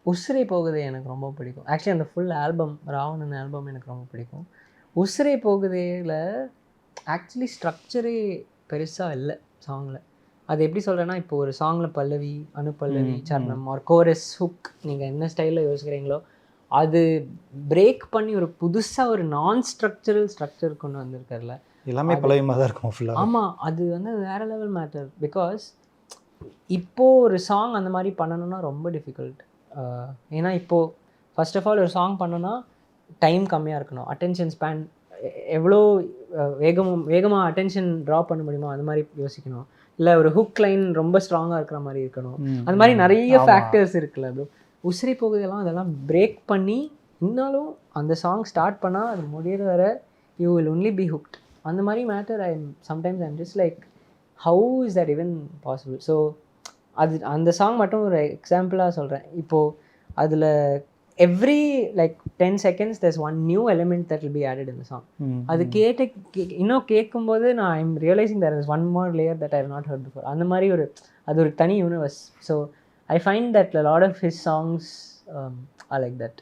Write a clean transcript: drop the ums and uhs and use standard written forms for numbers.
உசிரை போகுதே எனக்கு ரொம்ப பிடிக்கும். ஆக்சுவலி அந்த ஃபுல் ஆல்பம், ராவணன் ஆல்பம் எனக்கு ரொம்ப பிடிக்கும். உசிரை போகுதேல ஆக்சுவலி ஸ்ட்ரக்சரே பெருசா இல்ல சாங்ல. அது எப்படி சொல்றேன்னா, இப்போ ஒரு சாங்ல பல்லவி, அனுபல்லவி, சரணம் ஆர் கோரஸ், ஹுக் நீங்க என்ன ஸ்டைல்ல யோசிக்கிறீங்களோ, அது பிரேக் பண்ணி ஒரு புதுசா ஒரு நான் ஸ்ட்ரக்சரல் ஸ்ட்ரக்சர் கொண்டு வந்திருக்கார்ல. எல்லாமே அது பழையமா தான் இருக்கும் ஃபுல்லாவே. ஆமா. அது வந்து வேற லெவல் மேட்டர். பிகாஸ் இப்போ ஒரு சாங் அந்த மாரி பண்ணணும்னா ரொம்ப டிஃபிகல்ட். ஏன்னா இப்போ ஃபர்ஸ்ட் ஆஃப் ஆல் ஒரு சாங் பண்ணணும்னா டைம் கம்மியா இருக்கணும். அட்டென்ஷன் ஸ்பேன் எவ்வளோ வேகமா அட்டென்ஷன் ட்ரா பண்ண முடியுமோ அது மாரி யோசிக்கணும். இல்ல ஒரு ஹுக் லைன் ரொம்ப ஸ்ட்ராங்கா இருக்கிற மாரி இருக்கணும். அது மாரி நெறைய ஃபேக்டர்ஸ் இருக்குல்ல ப்ரோ. உசிரை போகுதெல்லாம் அதெல்லாம் பிரேக் பண்ணி இருந்தாலும் அந்த சாங் ஸ்டார்ட் பண்ணா அது முடியிற வர you will only be hooked. அந்த மாரி matter sometimes I am just like how is that even possible? So அது அந்த சாங் மட்டும் ஒரு எக்ஸாம்பிளாக சொல்கிறேன். இப்போது அதில் every like 10 seconds there's one new element that will be added in the song. அது இன்னும் கேட்கும்போது நான் I'm realising there is one more layer that I have not heard before. அந்த மாதிரி அது ஒரு தனி universe. So I find that a lot of his songs are like that.